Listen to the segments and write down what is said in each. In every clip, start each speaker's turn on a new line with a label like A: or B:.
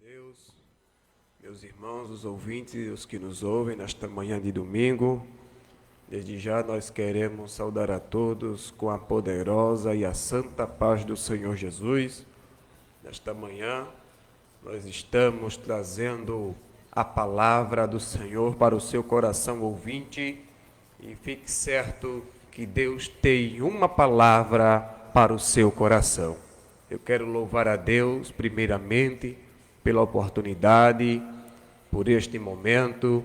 A: Deus, meus irmãos, os ouvintes, os que nos ouvem nesta manhã de domingo. Desde já nós queremos saudar a todos com a poderosa e a santa paz do Senhor Jesus. Nesta manhã nós estamos trazendo a palavra do Senhor para o seu coração ouvinte, e fique certo que Deus tem uma palavra para o seu coração. Eu quero louvar a Deus primeiramente pela oportunidade, por este momento,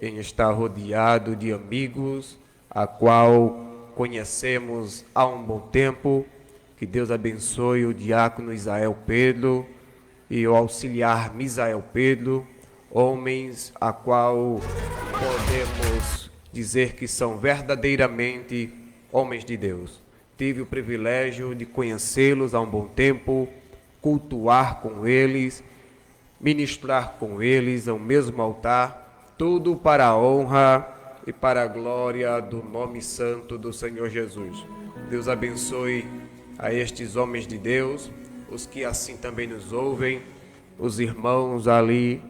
A: em estar rodeado de amigos, a qual conhecemos há um bom tempo. Que Deus abençoe o diácono Isael Pedro e o auxiliar Misael Pedro, homens a qual podemos dizer que são verdadeiramente homens de Deus. Tive o privilégio de conhecê-los há um bom tempo, cultuar com eles, ministrar com eles ao mesmo altar, tudo para a honra e para a glória do nome santo do Senhor Jesus. Deus abençoe a estes homens de Deus, os que assim também nos ouvem, os irmãos ali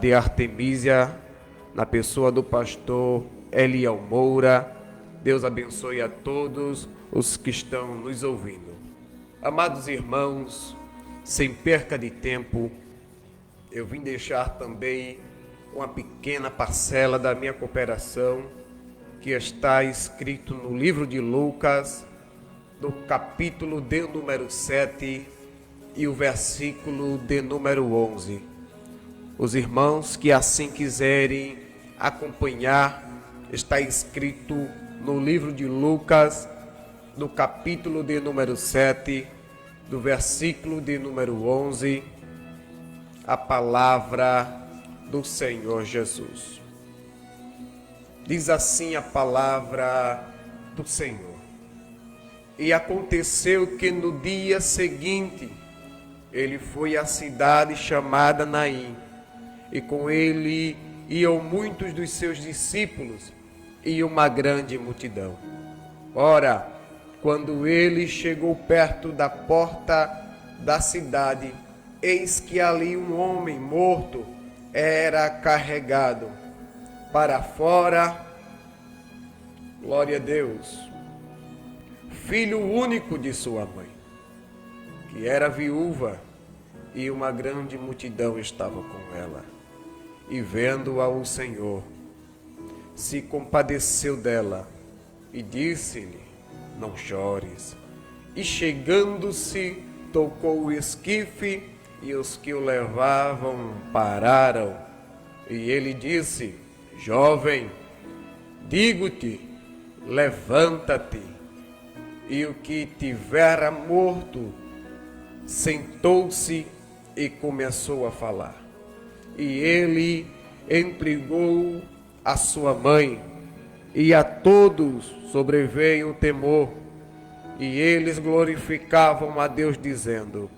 A: de Artemísia, na pessoa do pastor Eliel Moura. Deus abençoe a todos os que estão nos ouvindo. Amados irmãos, sem perca de tempo, eu vim deixar também uma pequena parcela da minha cooperação, que está escrito no livro de Lucas, no capítulo de número 7 e o versículo de número 11. Os irmãos que assim quiserem acompanhar, está escrito no livro de Lucas, no capítulo de número 7, do versículo de número 11, a palavra do Senhor Jesus. Diz assim a palavra do Senhor: E aconteceu que no dia seguinte ele foi à cidade chamada Naim, e com ele iam muitos dos seus discípulos e uma grande multidão. Ora, quando ele chegou perto da porta da cidade, eis que ali um homem morto era carregado para fora, glória a Deus, filho único de sua mãe, que era viúva, e uma grande multidão estava com ela. E vendo-a o Senhor, se compadeceu dela e disse-lhe: Não chores. E chegando-se, tocou o esquife, e os que o levavam pararam. E ele disse: Jovem, digo-te, levanta-te. E o que tivera morto sentou-se e começou a falar. E ele entregou a sua mãe, e a todos sobreveio o temor, e eles glorificavam a Deus, dizendo: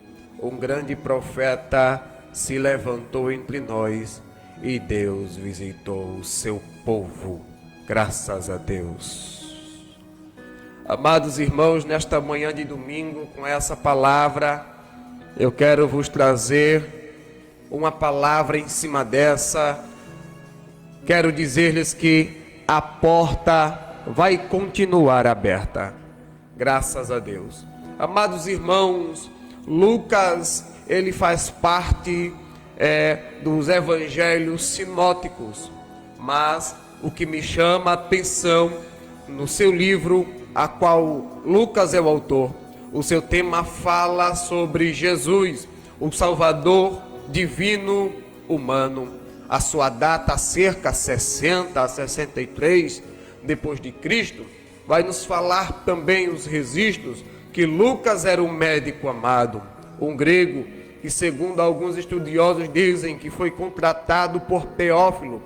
A: Um grande profeta se levantou entre nós, e Deus visitou o seu povo. Graças a Deus. Amados irmãos, nesta manhã de domingo, com essa palavra, eu quero vos trazer uma palavra em cima dessa. Quero dizer-lhes que a porta vai continuar aberta. Graças a Deus. Amados irmãos, Lucas, ele faz parte dos evangelhos sinóticos, mas o que me chama a atenção no seu livro, a qual Lucas é o autor, o seu tema fala sobre Jesus, o Salvador divino humano. A sua data cerca 60 a 63 depois de Cristo, vai nos falar também os registros que Lucas era um médico amado, um grego que, segundo alguns estudiosos, dizem que foi contratado por Teófilo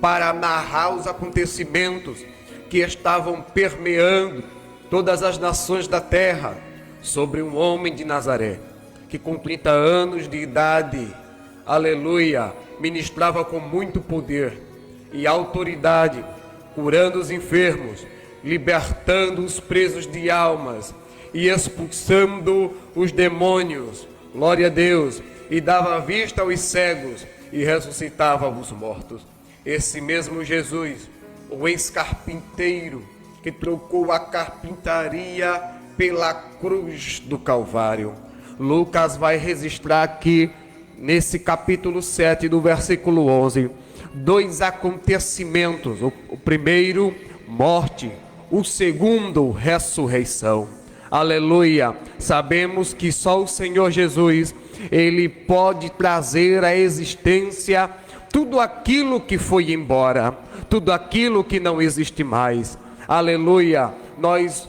A: para narrar os acontecimentos que estavam permeando todas as nações da terra sobre um homem de Nazaré, que com 30 anos de idade, aleluia, ministrava com muito poder e autoridade, curando os enfermos, libertando os presos de almas e expulsando os demônios, Glória a Deus. E dava vista aos cegos e ressuscitava os mortos. Esse mesmo Jesus, o ex-carpinteiro, que trocou a carpintaria pela cruz do Calvário. Lucas vai registrar aqui, nesse capítulo 7, do versículo 11, dois acontecimentos. O primeiro, morte. O segundo, ressurreição. Aleluia. Sabemos que só o Senhor Jesus, Ele pode trazer à existência tudo aquilo que foi embora, tudo aquilo que não existe mais. Aleluia. Nós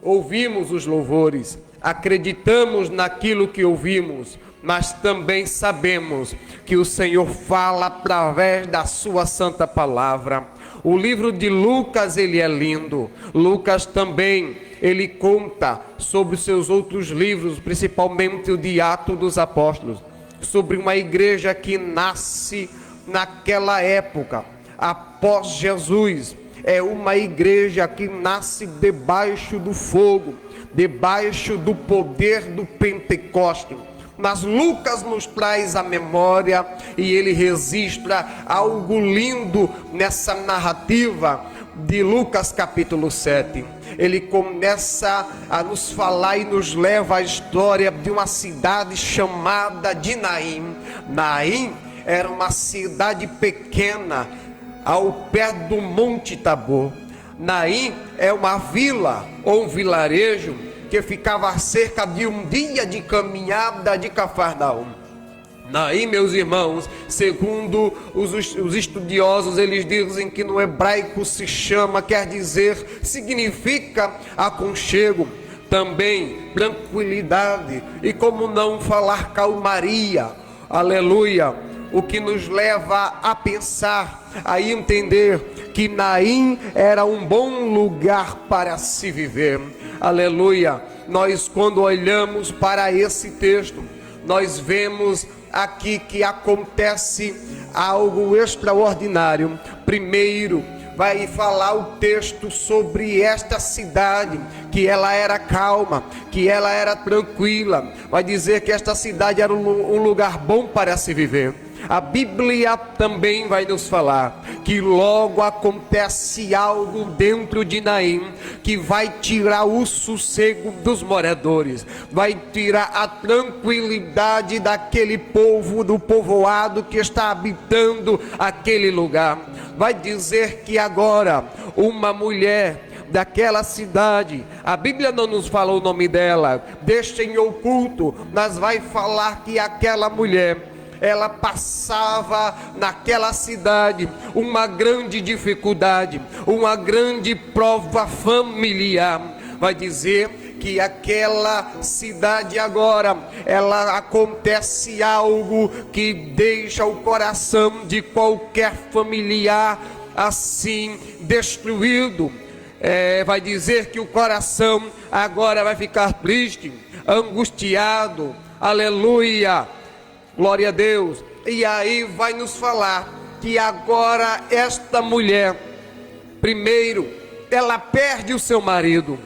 A: ouvimos os louvores, acreditamos naquilo que ouvimos, mas também sabemos que o Senhor fala através da sua santa palavra. O livro de Lucas, ele é lindo. Lucas também, ele conta sobre os seus outros livros, principalmente o de Atos dos Apóstolos, sobre uma igreja que nasce naquela época, após Jesus. É uma igreja que nasce debaixo do fogo, debaixo do poder do Pentecostes. Mas Lucas nos traz a memória e ele registra algo lindo nessa narrativa de Lucas capítulo 7. Ele começa a nos falar e nos leva à história de uma cidade chamada de Naim. Naim era uma cidade pequena ao pé do Monte Tabor. Naim é uma vila ou um vilarejo que ficava a cerca de um dia de caminhada de Cafarnaum. Naim, meus irmãos, segundo os estudiosos, eles dizem que no hebraico se chama, quer dizer, significa aconchego, também tranquilidade, e como não falar calmaria, aleluia, o que nos leva a pensar, a entender que Naim era um bom lugar para se viver. Aleluia. Nós, quando olhamos para esse texto, nós vemos aqui que acontece algo extraordinário. Primeiro, vai falar o texto sobre esta cidade, que ela era calma, que ela era tranquila. Vai dizer que esta cidade era um lugar bom para se viver. A Bíblia também vai nos falar que logo acontece algo dentro de Naim que vai tirar o sossego dos moradores, vai tirar a tranquilidade daquele povo, do povoado que está habitando aquele lugar. Vai dizer que agora uma mulher daquela cidade, a Bíblia não nos fala o nome dela, deixa em oculto, mas vai falar que aquela mulher, ela passava naquela cidade uma grande dificuldade, uma grande prova familiar. Vai dizer que aquela cidade agora, ela acontece algo que deixa o coração de qualquer familiar assim destruído. Vai dizer que o coração agora vai ficar triste, angustiado, aleluia. Glória a Deus. E aí vai nos falar que agora esta mulher, primeiro, ela perde o seu marido.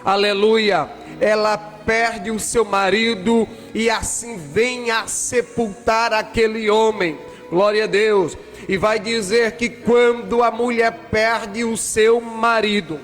A: Aleluia. Ela perde o seu marido e assim vem a sepultar aquele homem. Glória a Deus. E vai dizer que quando a mulher perde o seu marido,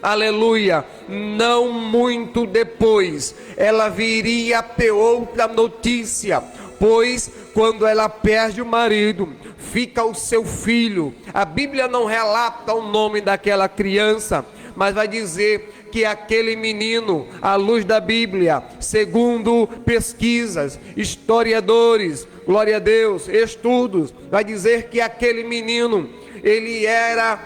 A: aleluia, não muito depois, ela viria a ter outra notícia. Pois quando ela perde o marido, fica o seu filho. A Bíblia não relata o nome daquela criança, mas vai dizer que aquele menino, à luz da Bíblia, segundo pesquisas, historiadores, glória a Deus, estudos, vai dizer que aquele menino, ele era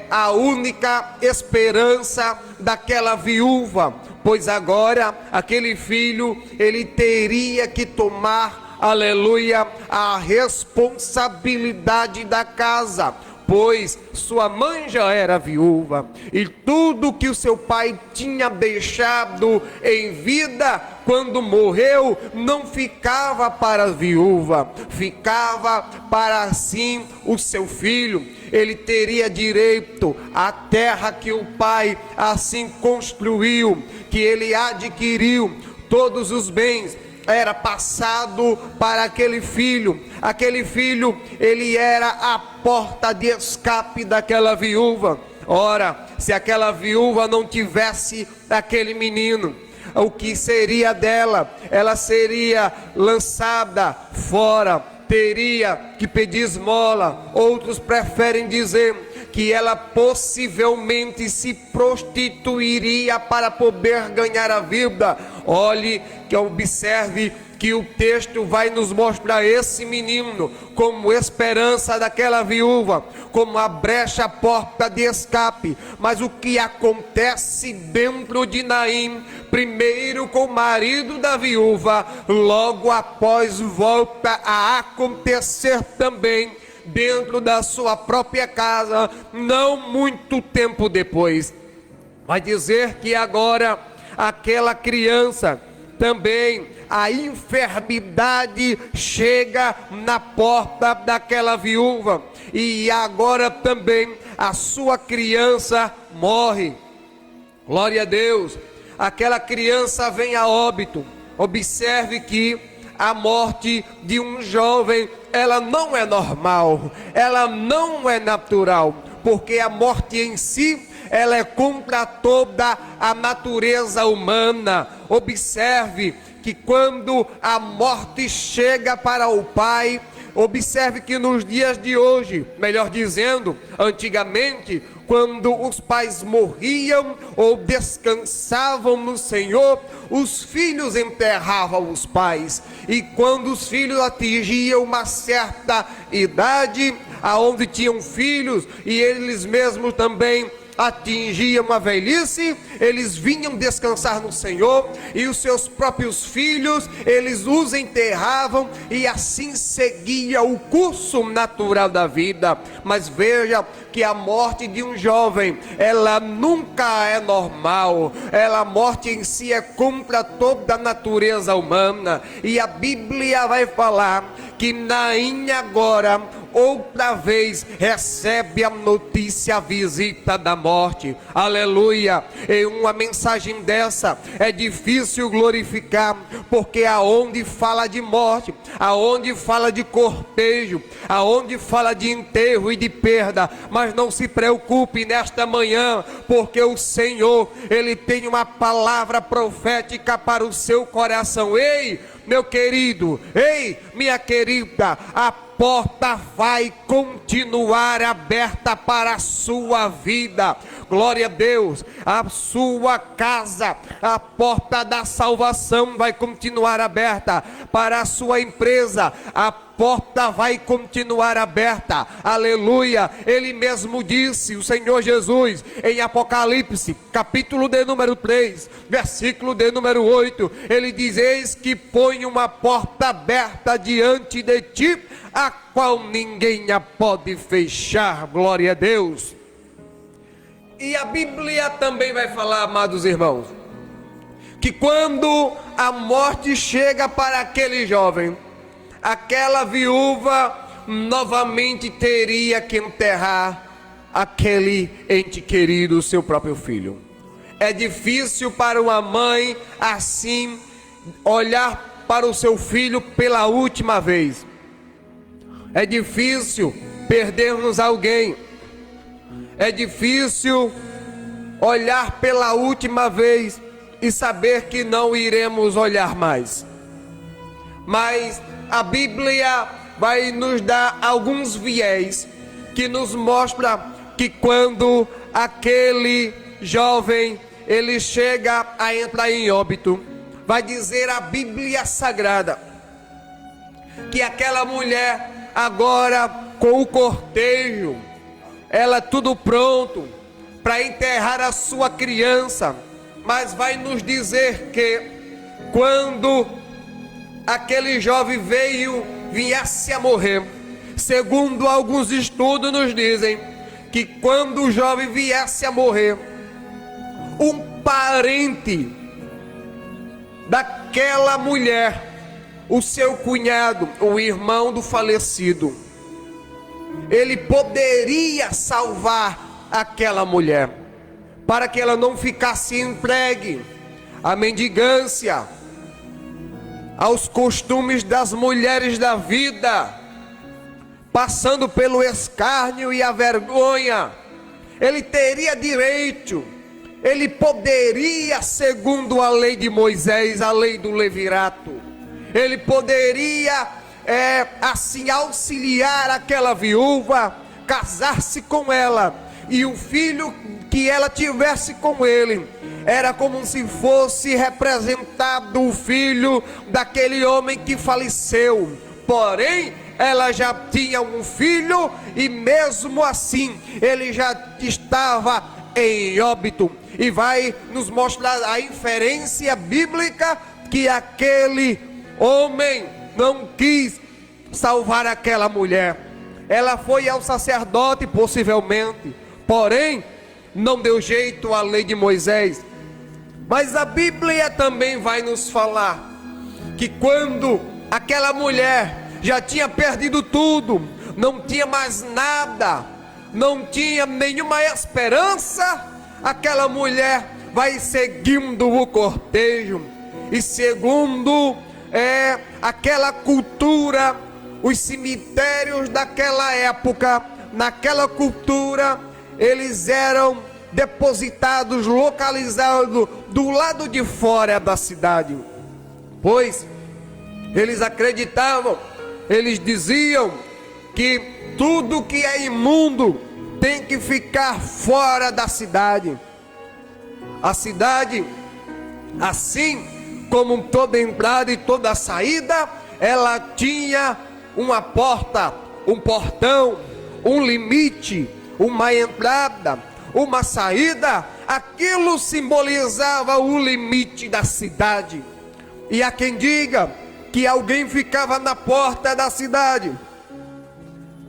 A: a única esperança daquela viúva, pois agora aquele filho, ele teria que tomar, aleluia, a responsabilidade da casa, pois sua mãe já era viúva, e tudo que o seu pai tinha deixado em vida, quando morreu, não ficava para a viúva, ficava para sim o seu filho. Ele teria direito à terra que o pai assim construiu, que ele adquiriu, todos os bens era passado para aquele filho. Aquele filho, ele era a porta de escape daquela viúva. Ora, se aquela viúva não tivesse aquele menino, o que seria dela? Ela seria lançada fora, teria que pedir esmola. Outros preferem dizer que ela possivelmente se prostituiria para poder ganhar a vida. Olhe, que observe que o texto vai nos mostrar esse menino como esperança daquela viúva, como a brecha, a porta de escape. Mas o que acontece dentro de Naim, primeiro com o marido da viúva, logo após volta a acontecer também dentro da sua própria casa, não muito tempo depois. Vai dizer que agora aquela criança também, a enfermidade chega na porta daquela viúva, e agora também a sua criança morre. Glória a Deus. Aquela criança vem a óbito. Observe que a morte de um jovem, ela não é normal, ela não é natural, porque a morte em si, ela é contra toda a natureza humana. Observe que quando a morte chega para o pai, observe que nos dias de hoje, melhor dizendo, antigamente, quando os pais morriam ou descansavam no Senhor, os filhos enterravam os pais. E quando os filhos atingiam uma certa idade, aonde tinham filhos, e eles mesmos também atingiam a velhice, eles vinham descansar no Senhor, e os seus próprios filhos, eles os enterravam, e assim seguia o curso natural da vida. Mas veja que a morte de um jovem, ela nunca é normal, a morte em si é contra toda a natureza humana, e a Bíblia vai falar que Naim agora, outra vez, recebe a notícia, a visita da morte. Aleluia. Em uma mensagem dessa é difícil glorificar, porque aonde fala de morte, aonde fala de cortejo, aonde fala de enterro e de perda, mas não se preocupe nesta manhã, porque o Senhor, Ele tem uma palavra profética para o seu coração. Ei, meu querido, ei, minha querida, a porta vai continuar aberta para a sua vida. Glória a Deus. A sua casa, a porta da salvação vai continuar aberta. Para a sua empresa, a porta vai continuar aberta. Aleluia. Ele mesmo disse, o Senhor Jesus, em Apocalipse, capítulo de número 3, versículo de número 8, ele diz: eis que põe uma porta aberta diante de ti, a qual ninguém a pode fechar. Glória a Deus. E a Bíblia também vai falar, amados irmãos, que quando a morte chega para aquele jovem, aquela viúva novamente teria que enterrar aquele ente querido, seu próprio filho. É difícil para uma mãe assim olhar para o seu filho pela última vez. É difícil perdermos alguém. É difícil olhar pela última vez e saber que não iremos olhar mais. Mas a Bíblia vai nos dar alguns viés que nos mostra que quando aquele jovem ele chega a entrar em óbito, vai dizer a Bíblia Sagrada que aquela mulher agora com o cortejo, ela tudo pronto para enterrar a sua criança, mas vai nos dizer que quando aquele jovem viesse a morrer, segundo alguns estudos nos dizem que quando o jovem viesse a morrer, um parente daquela mulher, o seu cunhado, o irmão do falecido, ele poderia salvar aquela mulher, para que ela não ficasse entregue à mendigância, aos costumes das mulheres da vida, passando pelo escárnio e a vergonha. Ele teria direito, ele poderia, segundo a lei de Moisés, a lei do levirato, ele poderia assim auxiliar aquela viúva, casar-se com ela, e o filho que ela tivesse com ele era como se fosse representado o filho daquele homem que faleceu. Porém, ela já tinha um filho e mesmo assim ele já estava em óbito. E vai nos mostrar a inferência bíblica que aquele homem não quis salvar aquela mulher. Ela foi ao sacerdote possivelmente, porém não deu jeito à lei de Moisés. Mas a Bíblia também vai nos falar que quando aquela mulher já tinha perdido tudo, não tinha mais nada, não tinha nenhuma esperança, aquela mulher vai seguindo o cortejo. E segundo aquela cultura, os cemitérios daquela época, naquela cultura, eles eram depositados, localizados do lado de fora da cidade, pois eles acreditavam, eles diziam que tudo que é imundo tem que ficar fora da cidade. A cidade, assim como toda entrada e toda saída, ela tinha uma porta, um portão, um limite, uma entrada, uma saída. Aquilo simbolizava o limite da cidade. E há quem diga que alguém ficava na porta da cidade,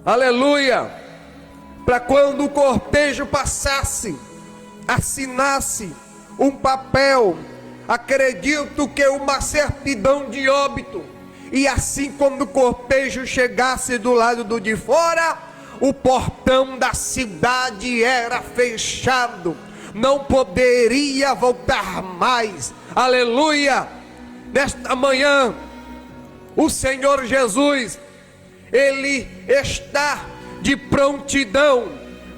A: aleluia, para quando o cortejo passasse, assinasse um papel, acredito que uma certidão de óbito. E assim, quando o cortejo chegasse do lado do de fora, o portão da cidade era fechado, não poderia voltar mais, aleluia. Nesta manhã, o Senhor Jesus, Ele está de prontidão.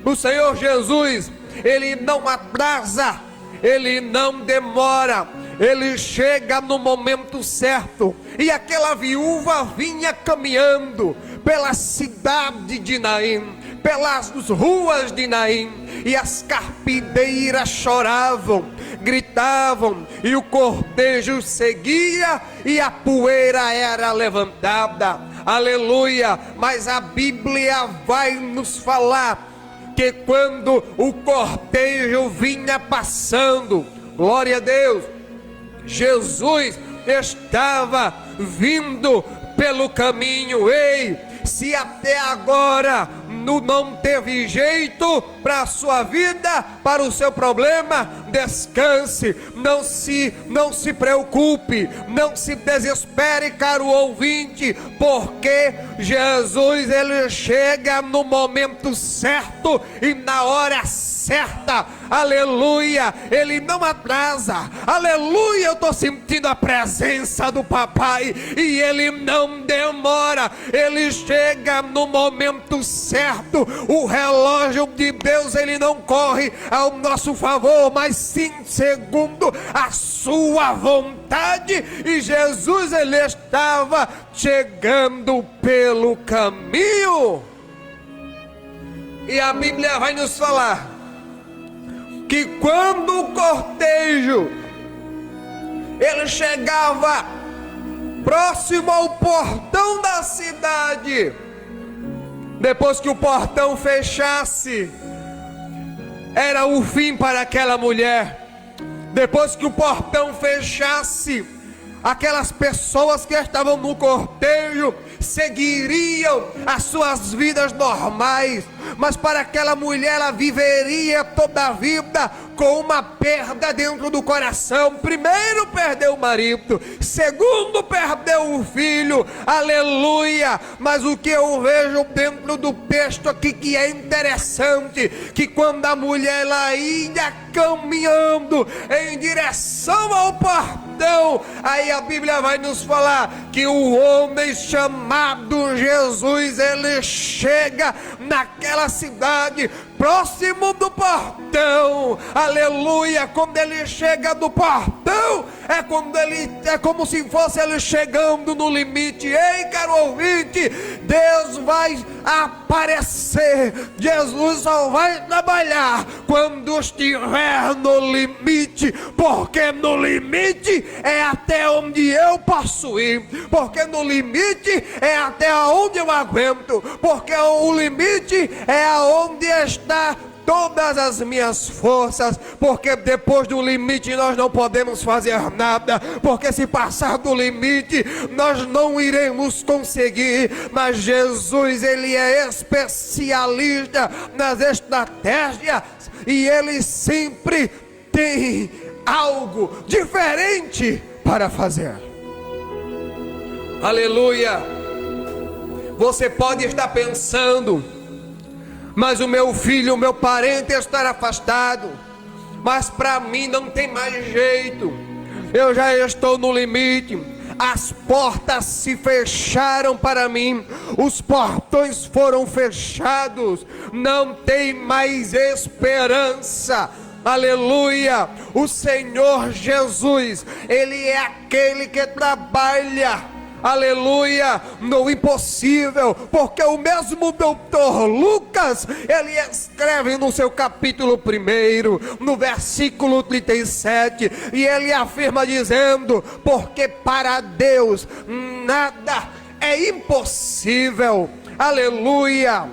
A: O Senhor Jesus, Ele não atrasa, Ele não demora, Ele chega no momento certo. E aquela viúva vinha caminhando pela cidade de Naim, pelas ruas de Naim, e as carpideiras choravam, gritavam, e o cortejo seguia, e a poeira era levantada, aleluia. Mas a Bíblia vai nos falar que quando o cortejo vinha passando, glória a Deus, Jesus estava vindo pelo caminho. Ei, se até agora não teve jeito para a sua vida, para o seu problema, descanse, não se preocupe, não se desespere, caro ouvinte, porque Jesus, Ele chega no momento certo e na hora certa, aleluia. Ele não atrasa, aleluia. Eu estou sentindo a presença do papai, e Ele não demora, Ele chega no momento certo. O relógio de Deus, ele não corre ao nosso favor, mas sim segundo a sua vontade. E Jesus, ele estava chegando pelo caminho. E a Bíblia vai nos falar que quando o cortejo ele chegava próximo ao portão da cidade, depois que o portão fechasse, era o fim para aquela mulher. Depois que o portão fechasse, aquelas pessoas que estavam no cortejo seguiriam as suas vidas normais, mas para aquela mulher, ela viveria toda a vida com uma perda dentro do coração. Primeiro, perdeu o marido, segundo, perdeu o filho, aleluia. Mas o que eu vejo dentro do texto aqui que é interessante, que quando a mulher ela ia caminhando em direção ao portão, perdão. Aí a Bíblia vai nos falar que o homem chamado Jesus, ele chega naquela cidade, próximo do portão, aleluia. Quando ele chega do portão, é como se fosse ele chegando no limite. Ei, caro ouvinte, Deus vai aparecer, Jesus só vai trabalhar quando estiver no limite, porque no limite é até onde eu posso ir, porque no limite é até onde eu aguento, porque o limite é aonde está todas as minhas forças, porque depois do limite nós não podemos fazer nada, porque se passar do limite nós não iremos conseguir. Mas Jesus, ele é especialista nas estratégias e ele sempre tem algo diferente para fazer. Aleluia. Você pode estar pensando: mas o meu filho, o meu parente estará afastado, mas para mim não tem mais jeito, eu já estou no limite, as portas se fecharam para mim, os portões foram fechados, não tem mais esperança. Aleluia. O Senhor Jesus, ele é aquele que trabalha, aleluia, no impossível, porque o mesmo doutor Lucas, ele escreve no seu capítulo 1, no versículo 37, e ele afirma dizendo: porque para Deus nada é impossível. Aleluia,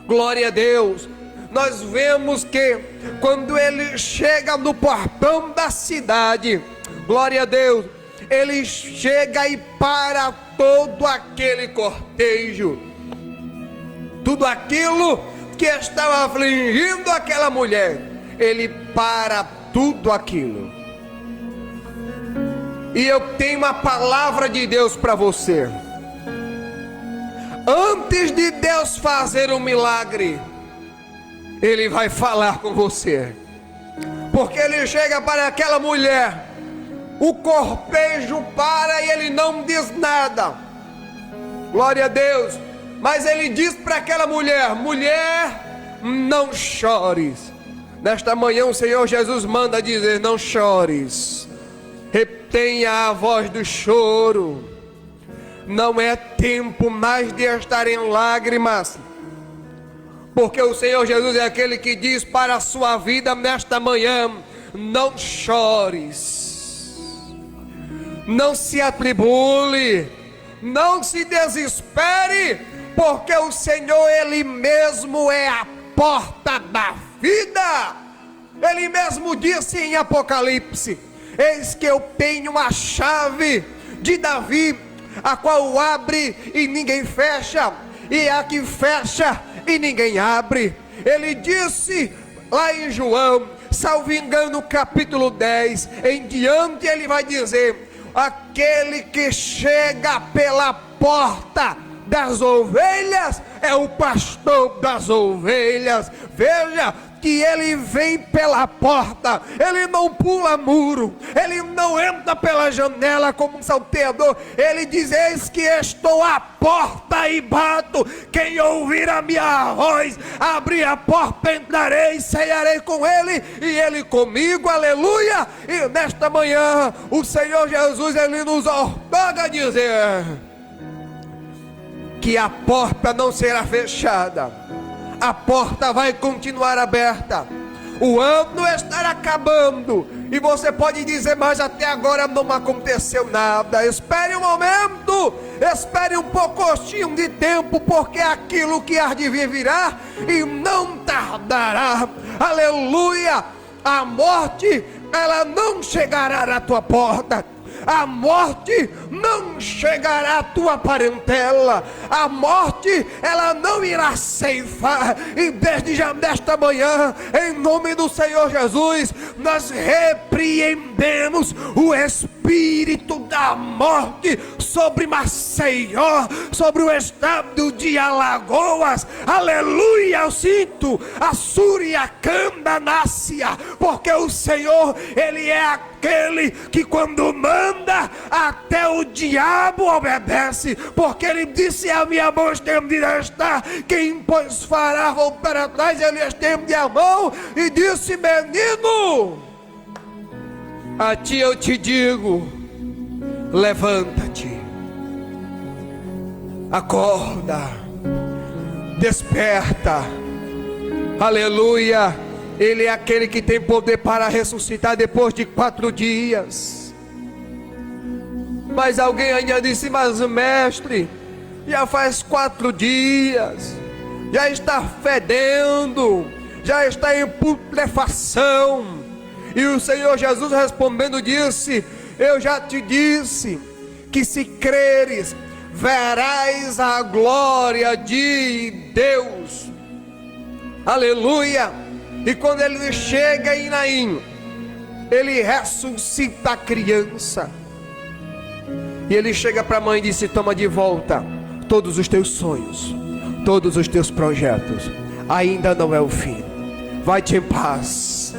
A: glória a Deus. Nós vemos que quando ele chega no portão da cidade, glória a Deus, ele chega e para todo aquele cortejo, tudo aquilo que estava afligindo aquela mulher, ele para tudo aquilo. E eu tenho uma palavra de Deus para você. Antes de Deus fazer um milagre, ele vai falar com você, porque ele chega para aquela mulher, o cortejo para e ele não diz nada, glória a Deus, mas ele diz para aquela mulher: mulher, não chores. Nesta manhã o Senhor Jesus manda dizer: não chores, retenha a voz do choro, não é tempo mais de estar em lágrimas, porque o Senhor Jesus é aquele que diz para a sua vida nesta manhã: não chores. Não se atribule, não se desespere, porque o Senhor, ele mesmo é a porta da vida. Ele mesmo disse em Apocalipse: eis que eu tenho a chave de Davi, a qual abre e ninguém fecha, e a que fecha e ninguém abre. Ele disse lá em João, salvo engano, capítulo 10 em diante, ele vai dizer: aquele que chega pela porta das ovelhas é o pastor das ovelhas. Veja que ele vem pela porta, ele não pula muro, ele não entra pela janela como um salteador. Ele diz: eis que estou à porta e bato, quem ouvir a minha voz, abrir a porta, entrarei, cearei com ele e ele comigo. Aleluia. E nesta manhã o Senhor Jesus, ele nos ortoga a dizer que a porta não será fechada, a porta vai continuar aberta. O ano está acabando e você pode dizer: mas até agora não aconteceu nada. Espere um momento, espere um pouquinho de tempo, porque aquilo que há de vir virá e não tardará. Aleluia. A morte, ela não chegará à tua porta. A morte não chegará à tua parentela. A morte, ela não irá ceifar. E desde já nesta manhã, em nome do Senhor Jesus, nós repreendemos o espírito da morte sobre Maceió, sobre o estado de Alagoas. Aleluia. Eu sinto a Suriacanda Nácia, porque o Senhor, ele é aquele que quando manda, até o diabo obedece, porque ele disse: a minha mão estendida está, quem pois fará voltar atrás? Ele estende a mão e disse: menino, a ti eu te digo, levanta-te, acorda, desperta. Aleluia. Ele é aquele que tem poder para ressuscitar depois de 4 dias. Mas alguém ainda disse: mas mestre, já faz 4 dias, já está fedendo, já está em putrefação. E o Senhor Jesus respondendo disse: eu já te disse que se creres, verás a glória de Deus. Aleluia. E quando ele chega em Naim, ele ressuscita a criança. E ele chega para a mãe e disse: toma de volta todos os teus sonhos, todos os teus projetos. Ainda não é o fim. Vai-te em paz.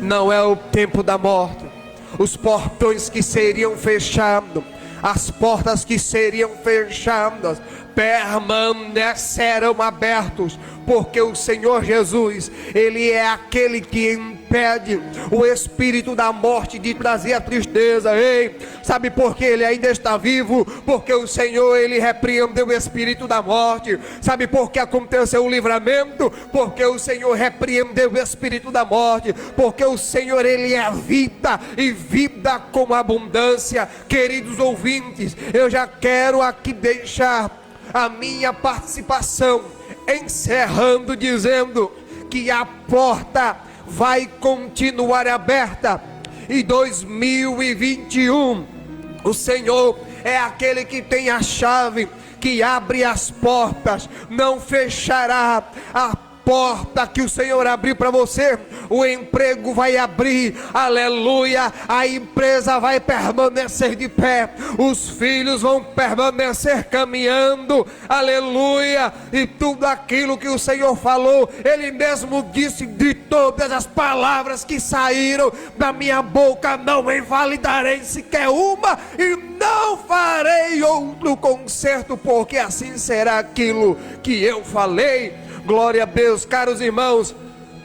A: Não é o tempo da morte. Os portões que seriam fechados, as portas que seriam fechadas, permanecerão abertos, porque o Senhor Jesus, Ele é aquele que impede o espírito da morte de trazer a tristeza. Ei, sabe por que Ele ainda está vivo? Porque o Senhor, Ele repreendeu o espírito da morte. Sabe por que aconteceu o livramento? Porque o Senhor repreendeu o espírito da morte, porque o Senhor, Ele é vida, e vida com abundância. Queridos ouvintes, eu já quero aqui deixar a minha participação, encerrando dizendo que a porta vai continuar aberta. Em 2021, o Senhor é aquele que tem a chave, que abre as portas, não fechará a porta que o Senhor abriu para você. O emprego vai abrir, aleluia, a empresa vai permanecer de pé, os filhos vão permanecer caminhando, aleluia, e tudo aquilo que o Senhor falou, Ele mesmo disse: de todas as palavras que saíram da minha boca, não invalidarei sequer uma, e não farei outro conserto, porque assim será aquilo que eu falei. Glória a Deus. Caros irmãos,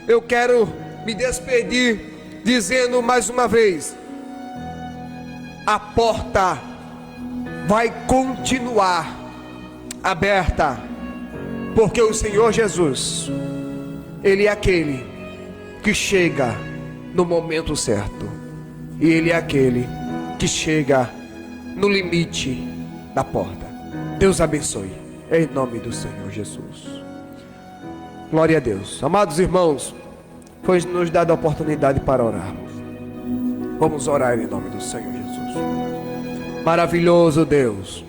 A: eu quero me despedir dizendo mais uma vez: a porta vai continuar aberta, porque o Senhor Jesus, Ele é aquele que chega no momento certo, e Ele é aquele que chega no limite da porta. Deus abençoe, em nome do Senhor Jesus. Glória a Deus. Amados irmãos, foi nos dada a oportunidade para orarmos. Vamos orar em nome do Senhor Jesus. Maravilhoso Deus,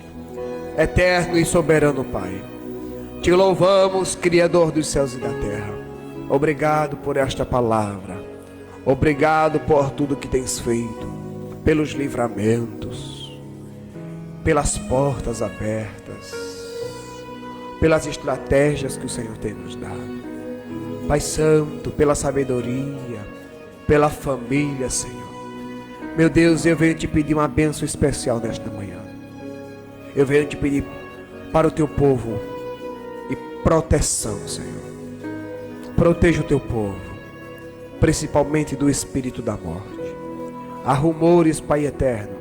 A: eterno e soberano Pai, te louvamos, Criador dos céus e da terra. Obrigado por esta palavra. Obrigado por tudo que tens feito, pelos livramentos, pelas portas abertas, pelas estratégias que o Senhor tem nos dado. Pai Santo, pela sabedoria, pela família, Senhor. Meu Deus, eu venho te pedir uma bênção especial nesta manhã. Eu venho te pedir para o teu povo e proteção, Senhor. Proteja o teu povo, principalmente do espírito da morte. Há rumores, Pai eterno,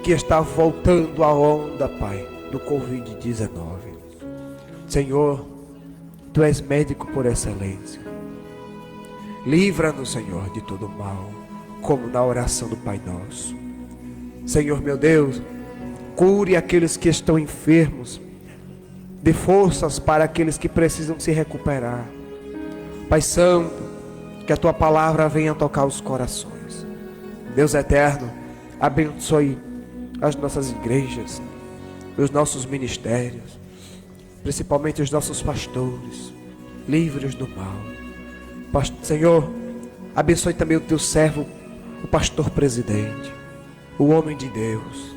A: que está voltando a onda, Pai, do Covid-19. Senhor, Tu és médico por excelência. Livra-nos, Senhor, de todo mal, como na oração do Pai Nosso. Senhor, meu Deus, cure aqueles que estão enfermos, dê forças para aqueles que precisam se recuperar. Pai Santo, que a Tua palavra venha tocar os corações. Deus eterno, abençoe as nossas igrejas, os nossos ministérios, principalmente os nossos pastores, livre-os do mal. Senhor, abençoe também o Teu servo, o pastor presidente, o homem de Deus,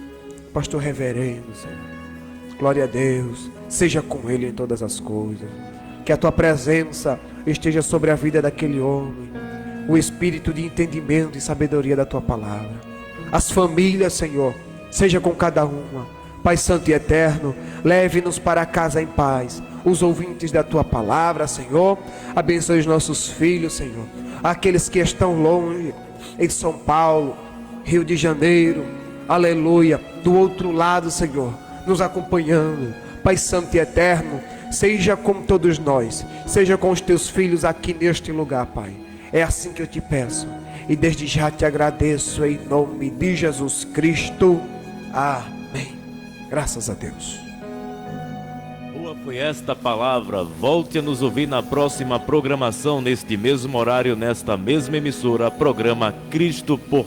A: o pastor reverendo, Senhor. Glória a Deus, seja com ele em todas as coisas. Que a Tua presença esteja sobre a vida daquele homem, o espírito de entendimento e sabedoria da tua palavra. As famílias, Senhor, seja com cada uma. Pai Santo e Eterno, leve-nos para casa em paz. Os ouvintes da tua palavra, Senhor, abençoe os nossos filhos, Senhor, aqueles que estão longe, em São Paulo, Rio de Janeiro, aleluia, do outro lado, Senhor, nos acompanhando. Pai Santo e Eterno, seja com todos nós, seja com os teus filhos aqui neste lugar, Pai. É assim que eu te peço e desde já te agradeço em nome de Jesus Cristo. Amém. Graças a Deus.
B: Boa foi esta palavra. Volte a nos ouvir na próxima programação, neste mesmo horário, nesta mesma emissora, programa Cristo por